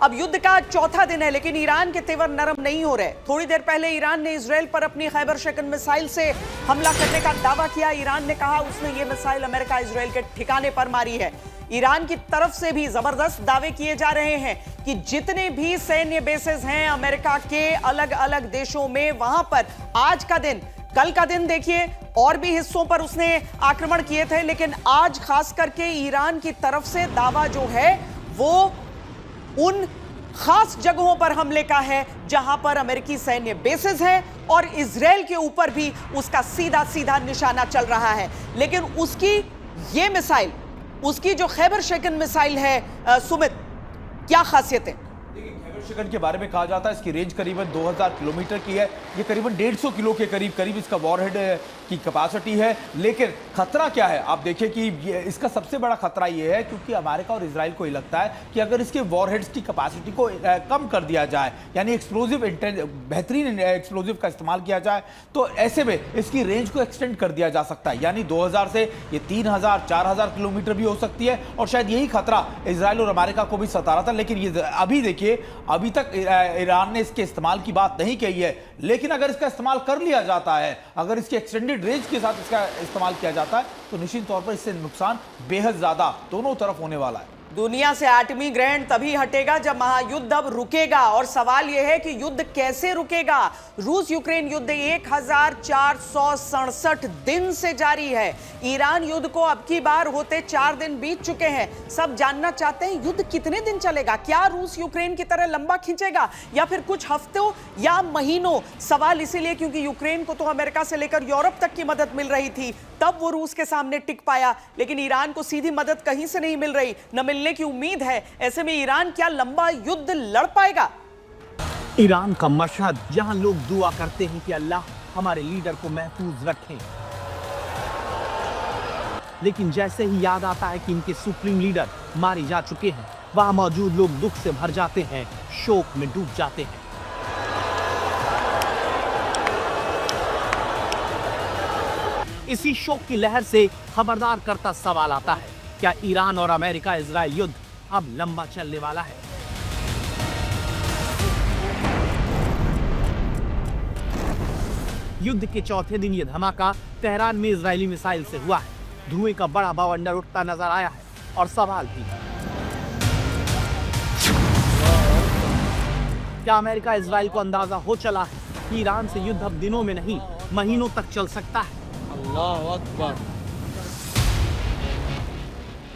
अब युद्ध का चौथा दिन है, लेकिन ईरान के तेवर नरम नहीं हो रहे। थोड़ी देर पहले ईरान ने इजराइल पर अपनी खैबर शिकन मिसाइल से हमला करने का दावा किया। ईरान ने कहा उसने ये मिसाइल अमेरिका इजराइल के ठिकाने पर मारी है। ईरान की तरफ से भी जबरदस्त दावे किए जा रहे हैं कि जितने भी सैन्य बेसेस हैं अमेरिका के अलग अलग देशों में, वहां पर आज का दिन, कल का दिन देखिए और भी हिस्सों पर उसने आक्रमण किए थे, लेकिन आज खास करके ईरान की तरफ से दावा जो है वो उन खास जगहों पर हमले का है जहां पर अमेरिकी सैन्य बेसेस हैं और इजराइल के ऊपर भी उसका सीधा सीधा निशाना चल रहा है। लेकिन उसकी ये मिसाइल, उसकी जो खैबर शिकन मिसाइल है सुमित, क्या खासियत है? खैबर शिकन के बारे में कहा जाता है इसकी रेंज करीबन 2000 किलोमीटर की है। ये करीबन 150 किलो के करीब इसका वॉरहेड की कैपेसिटी है। लेकिन खतरा क्या है, आप देखिए कि इसका सबसे बड़ा खतरा ये है क्योंकि अमेरिका और इजराइल को ये लगता है कि अगर इसके वॉरहेड्स की कैपेसिटी को कम कर दिया जाए, यानी एक्सप्लोजिव बेहतरीन एक्सप्लोजिव का इस्तेमाल किया जाए, तो ऐसे में इसकी रेंज को एक्सटेंड कर दिया जा सकता है। यानी 2000 से ये 3000 4000 किलोमीटर भी हो सकती है। और शायद यही खतरा इजराइल और अमेरिका को भी सता रहा था। लेकिन ये अभी देखिए, अभी तक ईरान ने इसके इस्तेमाल की बात नहीं कही है, लेकिन अगर इसका इस्तेमाल कर लिया जाता है, अगर इसके एक्सटेंडेड रेंज के साथ इसका इस्तेमाल किया जाता है, तो निश्चित तौर पर इससे नुकसान बेहद ज्यादा दोनों तरफ होने वाला है। दुनिया से एटमी ग्रहण तभी हटेगा जब महायुद्ध अब रुकेगा। और सवाल यह है कि युद्ध कैसे रुकेगा? रूस यूक्रेन युद्ध 1467 दिन से जारी है। ईरान युद्ध को अब की बार होते 4 दिन बीत चुके हैं। सब जानना चाहते हैं युद्ध कितने दिन चलेगा। क्या रूस यूक्रेन की तरह लंबा खींचेगा या फिर कुछ हफ्तों या महीनों? सवाल इसीलिए क्योंकि यूक्रेन को तो अमेरिका से लेकर यूरोप तक की मदद मिल रही थी, तब वो रूस के सामने टिक पाया। लेकिन ईरान को सीधी मदद कहीं से नहीं मिल रही, न मिलने की उम्मीद है। ऐसे में ईरान क्या लंबा युद्ध लड़ पाएगा? ईरान का मशहद जहां लोग दुआ करते हैं कि अल्लाह हमारे लीडर को महफूज रखे, लेकिन जैसे ही याद आता है कि इनके सुप्रीम लीडर मारे जा चुके हैं, वहां मौजूद लोग दुख से भर जाते हैं, शोक में डूब जाते हैं। इसी शोक की लहर से खबरदार करता सवाल आता है, क्या ईरान और अमेरिका इजराइल युद्ध अब लंबा चलने वाला है? युद्ध के चौथे दिन यह धमाका तेहरान में इजरायली मिसाइल से हुआ है। धुएं का बड़ा बवंडर उठता नजर आया है और सवाल भी, क्या अमेरिका इजराइल को अंदाजा हो चला है कि ईरान से युद्ध अब दिनों में नहीं महीनों तक चल सकता है? अल्लाह अकबर।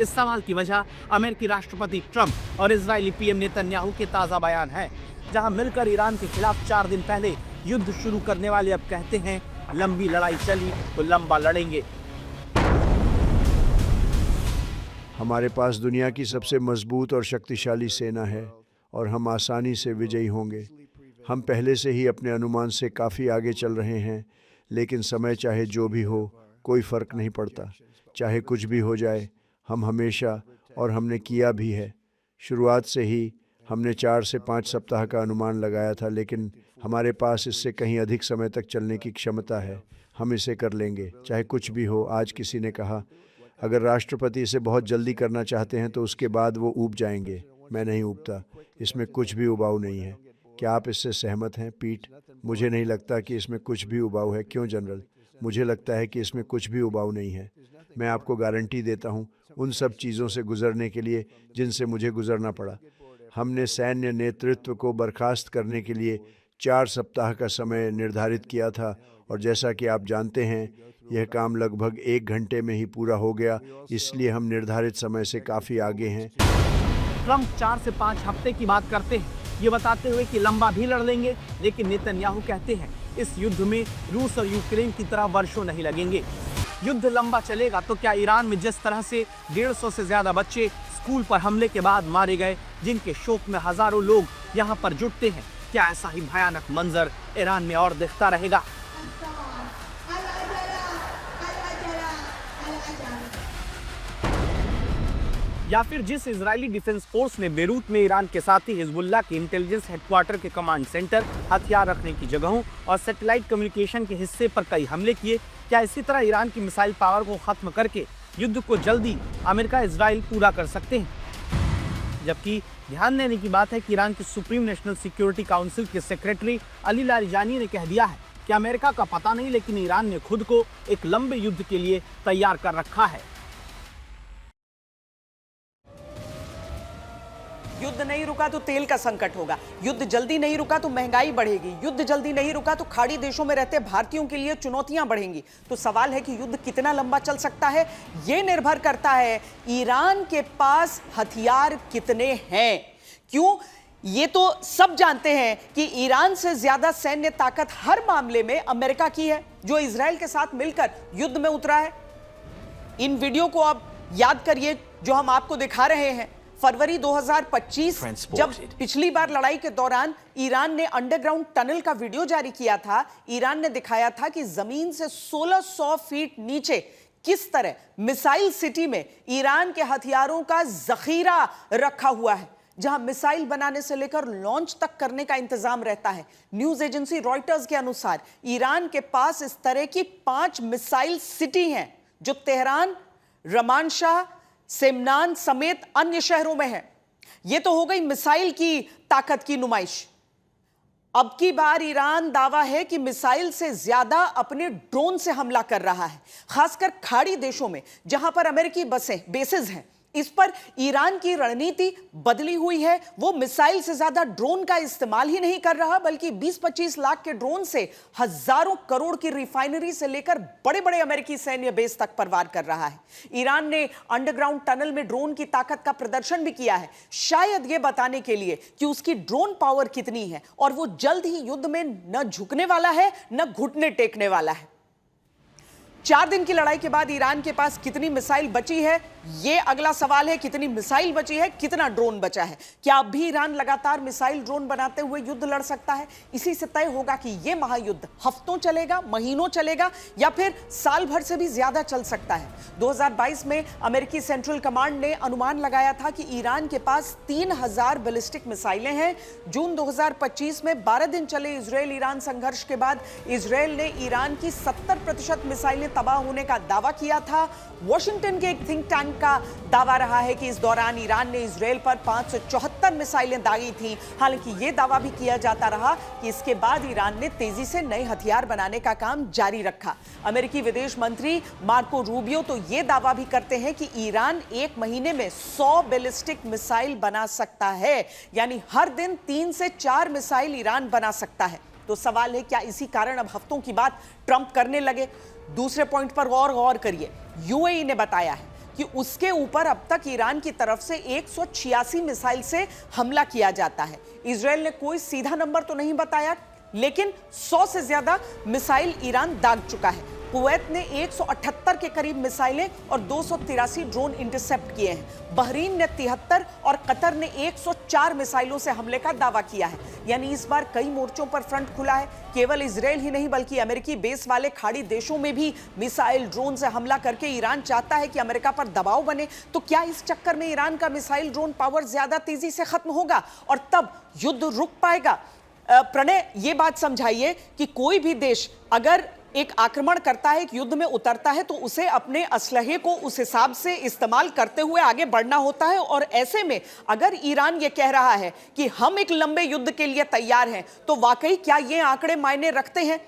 इस सवाल की वजह अमेरिकी राष्ट्रपति ट्रंप और इजरायली पीएम नेतन्याहू के ताजा बयान है, जहां मिलकर ईरान के खिलाफ 4 दिन पहले युद्ध शुरू करने वाले अब कहते हैं लंबी लड़ाई चली तो लंबा लड़ेंगे। हमारे पास दुनिया की सबसे मजबूत और शक्तिशाली सेना है और हम आसानी से विजयी होंगे। हम पहले से ही अपने अनुमान से काफ़ी आगे चल रहे हैं, लेकिन समय चाहे जो भी हो, कोई फ़र्क नहीं पड़ता। चाहे कुछ भी हो जाए, हम हमेशा, और हमने किया भी है, शुरुआत से ही हमने 4 से 5 सप्ताह का अनुमान लगाया था, लेकिन हमारे पास इससे कहीं अधिक समय तक चलने की क्षमता है। हम इसे कर लेंगे, चाहे कुछ भी हो। आज किसी ने कहा, अगर राष्ट्रपति इसे बहुत जल्दी करना चाहते हैं तो उसके बाद वो ऊब जाएंगे। मैं नहीं ऊबता, इसमें कुछ भी उबाऊ नहीं है। क्या आप इससे सहमत हैं, पीट? मुझे नहीं लगता कि इसमें कुछ भी उबाऊ है। क्यों जनरल? मुझे लगता है कि इसमें कुछ भी उबाऊ नहीं है। मैं आपको गारंटी देता हूँ उन सब चीज़ों से गुजरने के लिए जिनसे मुझे गुजरना पड़ा। हमने सैन्य नेतृत्व को बर्खास्त करने के लिए 4 सप्ताह का समय निर्धारित किया था, और जैसा कि आप जानते हैं, यह काम लगभग 1 घंटे में ही पूरा हो गया। इसलिए हम निर्धारित समय से काफ़ी आगे हैं। ट्रंप 4 से 5 हफ्ते की बात करते हैं, ये बताते हुए कि लंबा भी लड़ लेंगे, लेकिन नेतन्याहू कहते हैं इस युद्ध में रूस और यूक्रेन की तरह वर्षों नहीं लगेंगे। युद्ध लंबा चलेगा तो क्या ईरान में जिस तरह से 150 से ज्यादा बच्चे स्कूल पर हमले के बाद मारे गए, जिनके शोक में हजारों लोग यहाँ पर जुटते हैं, क्या ऐसा ही भयानक मंजर ईरान में और दिखता रहेगा? या फिर जिस इजरायली डिफेंस फोर्स ने बेरूत में ईरान के साथ ही हिजबुल्लाह के इंटेलिजेंस हेडक्वार्टर के कमांड सेंटर, हथियार रखने की जगहों और सैटेलाइट कम्युनिकेशन के हिस्से पर कई हमले किए, क्या इसी तरह ईरान की मिसाइल पावर को खत्म करके युद्ध को जल्दी अमेरिका इजराइल पूरा कर सकते हैं? जबकि ध्यान देने की बात है कि ईरान की सुप्रीम नेशनल सिक्योरिटी काउंसिल के सेक्रेटरी अली लारिजानी ने कह दिया है कि अमेरिका का पता नहीं, लेकिन ईरान ने खुद को एक लंबे युद्ध के लिए तैयार कर रखा है। युद्ध नहीं रुका तो तेल का संकट होगा, युद्ध जल्दी नहीं रुका तो महंगाई बढ़ेगी, युद्ध जल्दी नहीं रुका तो खाड़ी देशों में रहते भारतीयों के लिए चुनौतियां बढ़ेंगी। तो सवाल है कि युद्ध कितना लंबा चल सकता है, यह निर्भर करता है ईरान के पास हथियार कितने हैं। क्यों? ये तो सब जानते हैं कि ईरान से ज्यादा सैन्य ताकत हर मामले में अमेरिका की है, जो इजराइल के साथ मिलकर युद्ध में उतरा है। इन वीडियो को आप याद करिए जो हम आपको दिखा रहे हैं। फरवरी 2025 जब पिछली बार लड़ाई के दौरान ईरान ने अंडरग्राउंड टनल का वीडियो जारी किया था, ईरान ने दिखाया था कि जमीन से 1600 फीट नीचे किस तरह मिसाइल सिटी में ईरान के हथियारों का जखीरा रखा हुआ है, जहां मिसाइल बनाने से लेकर लॉन्च तक करने का इंतजाम रहता है। न्यूज एजेंसी रॉयटर्स के अनुसार ईरान के पास इस तरह की 5 मिसाइल सिटी हैं, जो तेहरान, रमानशाह, सेमनान समेत अन्य शहरों में है। यह तो हो गई मिसाइल की ताकत की नुमाइश। अब की बार ईरान दावा है कि मिसाइल से ज्यादा अपने ड्रोन से हमला कर रहा है, खासकर खाड़ी देशों में जहां पर अमेरिकी बेसेस हैं। इस पर ईरान की रणनीति बदली हुई है। वो मिसाइल से ज्यादा ड्रोन का इस्तेमाल ही नहीं कर रहा, बल्कि 20-25 लाख के ड्रोन से हजारों करोड़ की रिफाइनरी से लेकर बड़े बड़े अमेरिकी सैन्य बेस तक प्रवार कर रहा है। ईरान ने अंडरग्राउंड टनल में ड्रोन की ताकत का प्रदर्शन भी किया है, शायद यह बताने के लिए कि उसकी ड्रोन पावर कितनी है और वो जल्द ही युद्ध में न झुकने वाला है न घुटने टेकने वाला है। 4 दिन की लड़ाई के बाद ईरान के पास कितनी मिसाइल बची है, यह अगला सवाल है। कितनी मिसाइल बची है, कितना ड्रोन बचा है? क्या अब भी ईरान लगातार मिसाइल ड्रोन बनाते हुए युद्ध लड़ सकता है? इसी से तय होगा कि यह महायुद्ध हफ्तों चलेगा, महीनों चलेगा, या फिर साल भर से भी ज्यादा चल सकता है। 2022 में अमेरिकी सेंट्रल कमांड ने अनुमान लगाया था कि ईरान के पास 3000 बैलिस्टिक मिसाइलें हैं। जून 2025 में 12 दिन चले इजरायल ईरान संघर्ष के बाद इजरायल ने ईरान की 70% मिसाइलें तबाह होने का दावा किया था। वॉशिंगटन के एक थिंक टैंक का दावा रहा है कि इस दौरान ईरान ने इजरायल पर 574 मिसाइलें दागी थी। हालांकि यह दावा भी किया जाता रहा कि इसके बाद ईरान ने तेजी से नए हथियार बनाने का काम जारी रखा। अमेरिकी विदेश मंत्री मार्को रूबियो तो यह दावा भी करते हैं कि ईरान 1 महीने में 100 बैलिस्टिक मिसाइल बना सकता है, यानी हर दिन 3 से 4 मिसाइल ईरान बना सकता है। तो सवाल है, क्या इसी कारण अब हफ्तों की बात ट्रंप करने लगे? दूसरे पॉइंट पर गौर करिए। यूएई ने बताया है कि उसके ऊपर अब तक ईरान की तरफ से 186 मिसाइल से हमला किया जाता है। इजरायल ने कोई सीधा नंबर तो नहीं बताया, लेकिन 100 से ज्यादा मिसाइल ईरान दाग चुका है। कुवैत ने 178 के करीब मिसाइलें और 283 ड्रोन इंटरसेप्ट किए हैं। बहरीन ने 73 और कतर ने 104 मिसाइलों से हमले का दावा किया है। यानी इस बार कई मोर्चों पर फ्रंट खुला है। केवल इजरायल ही नहीं, बल्कि अमेरिकी बेस वाले खाड़ी देशों में भी मिसाइल ड्रोन से हमला करके ईरान चाहता है कि अमेरिका पर दबाव बने। तो क्या इस चक्कर में ईरान का मिसाइल ड्रोन पावर ज्यादा तेजी से खत्म होगा और तब युद्ध रुक पाएगा? प्रणय, ये बात समझाइए कि कोई भी देश अगर एक आक्रमण करता है, एक युद्ध में उतरता है, तो उसे अपने असलहे को उस हिसाब से इस्तेमाल करते हुए आगे बढ़ना होता है। और ऐसे में अगर ईरान ये कह रहा है कि हम एक लंबे युद्ध के लिए तैयार हैं, तो वाकई क्या ये आंकड़े मायने रखते हैं?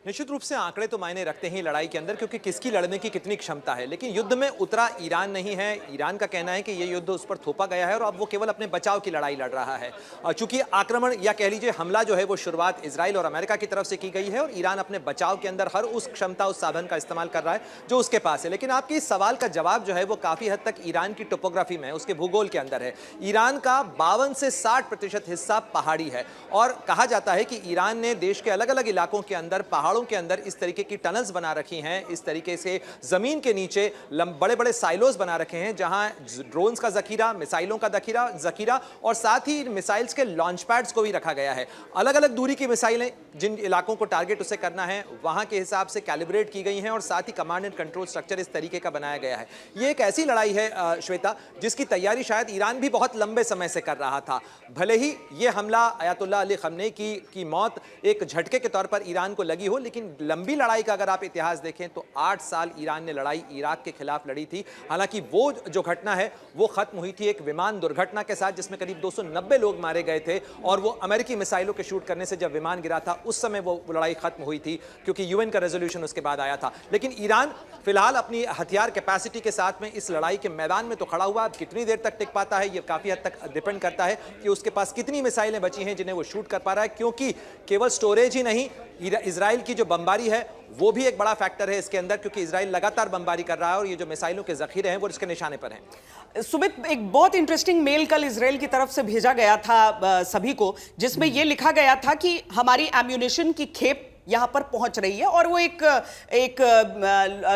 निश्चित रूप से आंकड़े तो मायने रखते हैं लड़ाई के अंदर, क्योंकि किसकी लड़ने की कितनी क्षमता है। लेकिन युद्ध में उतरा ईरान नहीं है। ईरान का कहना है कि यह युद्ध उस पर थोपा गया है और अब वो केवल अपने बचाव की लड़ाई लड़ रहा है। चूंकि आक्रमण या कह लीजिए हमला जो है वो शुरुआत इजराइल और अमेरिका की तरफ से की गई है और ईरान अपने बचाव के अंदर हर उस क्षमता, उस साधन का इस्तेमाल कर रहा है जो उसके पास है। लेकिन आपके इस सवाल का जवाब जो है वो काफी हद तक ईरान की टोपोग्राफी में, उसके भूगोल के अंदर है। ईरान का 52 से 60% हिस्सा पहाड़ी है और कहा जाता है कि ईरान ने देश के अलग अलग इलाकों के अंदर, पहाड़ों के अंदर इस तरीके की टनल्स बना रखी हैं, इस तरीके से जमीन के नीचे बड़े बड़े साइलोज बना रखे हैं, जहां ड्रोन्स का जखीरा, मिसाइलों का जखीरा और साथ ही मिसाइल्स के लॉन्च पैड्स को भी रखा गया है। अलग अलग दूरी की मिसाइलें जिन इलाकों को टारगेट उसे करना है वहां के हिसाब से कैलिब्रेट की गई हैं और साथ ही कमांड एंड कंट्रोल स्ट्रक्चर इस तरीके का बनाया गया है। यह एक ऐसी लड़ाई है श्वेता, जिसकी तैयारी शायद ईरान भी बहुत लंबे समय से कर रहा था। भले ही यह हमला अयातुल्लाह अली खमनेई की मौत एक झटके के तौर पर ईरान को लगी हो, लेकिन लंबी लड़ाई का अगर आप इतिहास देखें तो 8 साल ईरान ने लड़ाई इराक के खिलाफ लड़ी थी। हालांकि वो जो घटना है वो खत्म हुई थी एक विमान दुर्घटना के साथ, जिसमें करीब 290 लोग मारे गए थे, और वो अमेरिकी मिसाइलों के शूट करने से जब विमान गिरा था उस समय वो लड़ाई खत्म हुई थी, क्योंकि यूएन का रेजोल्यूशन उसके बाद आया था। लेकिन ईरान फिलहाल अपनी हथियार कैपेसिटी के साथ में इस लड़ाई के मैदान में तो खड़ा हुआ। अब कितनी देर तक टिक पाता है ये काफी हद तक डिपेंड करता है कि उसके पास कितनी मिसाइलें बची हैं जिन्हें वो शूट कर पा रहा है, क्योंकि केवल स्टोरेज ही नहीं, इजराइल की जो बमबारी है वो भी एक बड़ा फैक्टर है इसके अंदर, क्योंकि इजराइल लगातार बमबारी कर रहा है और ये जो मिसाइलों के जखीरे हैं वो इसके निशाने पर हैं। सुमित, एक बहुत इंटरेस्टिंग मेल कल इजराइल की तरफ से भेजा गया था सभी को, जिसमें यह लिखा गया था कि हमारी एम्यूनेशन की खेप यहां पर पहुंच रही है, और वो एक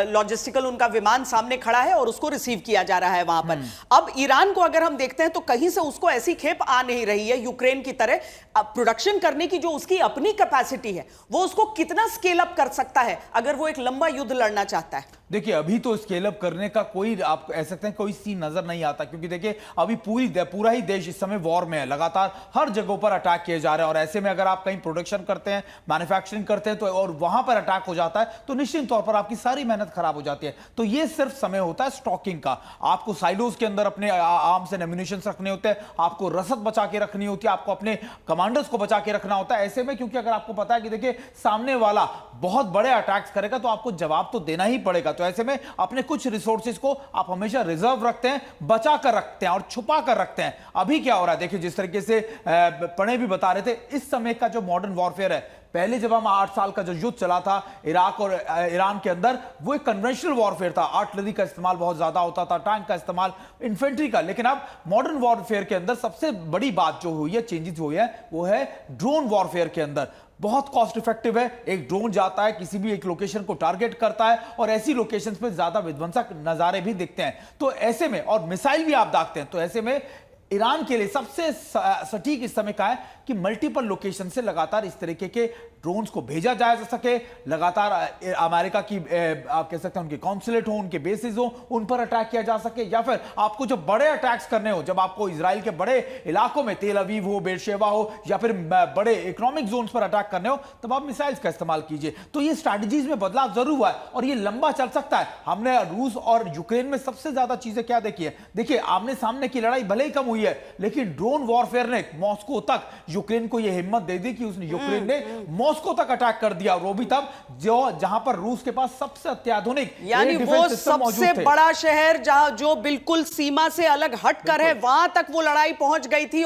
लॉजिस्टिकल उनका विमान सामने खड़ा है और उसको रिसीव किया जा रहा है वहां पर। अब ईरान को अगर हम देखते हैं तो कहीं से उसको ऐसी खेप आ नहीं रही है यूक्रेन की तरह। प्रोडक्शन करने की जो उसकी अपनी कैपेसिटी है वो उसको कितना स्केल अप कर सकता है अगर वो एक लंबा युद्ध लड़ना चाहता है। देखिए अभी तो स्केल अप करने का कोई, आप कह सकते हैं, कोई सीन नजर नहीं आता, क्योंकि देखिए अभी पूरा ही देश इस समय वॉर में है, लगातार हर जगहों पर अटैक किए जा रहे हैं, और ऐसे में अगर आप कहीं प्रोडक्शन करते हैं, मैन्युफैक्चरिंग करते हैं तो और वहां पर अटैक हो जाता है तो निश्चित तौर पर आपकी सारी मेहनत खराब हो जाती है। तो ये सिर्फ समय होता है स्टॉकिंग का। आपको साइलोज के अंदर अपने आर्म्स एंड एम्यूनिशंस रखने होते हैं, आपको रसद बचा के रखनी होती है, आपको अपने कमांडर्स को बचा के रखना होता है ऐसे में, क्योंकि अगर आपको पता है कि देखिए सामने वाला बहुत बड़े अटैक्स करेगा तो आपको जवाब तो देना ही पड़ेगा। तो ऐसे में अपने कुछ रिसोर्सेज को आप हमेशा रिजर्व रखते हैं, बचा कर रखते हैं और छुपा कर रखते हैं। अभी क्या हो रहा है देखिए, जिस तरीके से प्रणय भी बता रहे थे, इस समय का जो मॉडर्न वॉरफेयर है, पहले जब हम 8 साल का जो युद्ध चला था इराक और ईरान के अंदर, वो एक कन्वेंशनल वॉरफेयर था। आर्टिलरी का इस्तेमाल बहुत ज्यादा होता था, टैंक का इस्तेमाल, इन्फेंट्री का। लेकिन अब मॉडर्न वॉरफेयर के अंदर सबसे बड़ी बात जो हुई है, चेंजेस हुई है, वो है ड्रोन वॉरफेयर के अंदर। बहुत कॉस्ट इफेक्टिव है, एक ड्रोन जाता है किसी भी एक लोकेशन को टारगेट करता है और ऐसी लोकेशंस पे ज्यादा विध्वंसक नजारे भी दिखते हैं। तो ऐसे में, और मिसाइल भी आप दागते हैं, तो ऐसे में ईरान के लिए सबसे सटीक इस समय का है कि मल्टीपल लोकेशन से लगातार इस तरीके के ड्रोन्स को भेजा जा सके, लगातार अमेरिका की आप कह सकते हैं उनके कॉन्सुलेट हो, उनके बेसिस हो, उन पर अटैक किया जा सके, या फिर आपको जब बड़े अटैक्स करने हो, जब आपको इजराइल के बड़े इलाकों में, तेल अवीव हो, बेरशेवा हो, या फिर बड़े इकोनॉमिक जोन्स पर अटैक करने हो, तब आप मिसाइल्स का इस्तेमाल कीजिए। तो ये स्ट्रैटेजीज में बदलाव जरूर हुआ है और ये लंबा चल सकता है। हमने रूस और यूक्रेन में सबसे ज्यादा चीजें क्या देखी है, देखिए आमने सामने की लड़ाई भले ही कम हुई है, लेकिन ड्रोन वॉरफेयर ने मॉस्को तक यूक्रेन को यह हिम्मत दे दी कि उसने यूक्रेन ने मॉस्को तक अटैक कर दिया, और वो भी तब जहां पर रूस के पास सबसे अत्याधुनिक, यानी वो सबसे बड़ा शहर जहां जो बिल्कुल सीमा से अलग हटकर है, वहां तक वो लड़ाई पहुंच गई थी।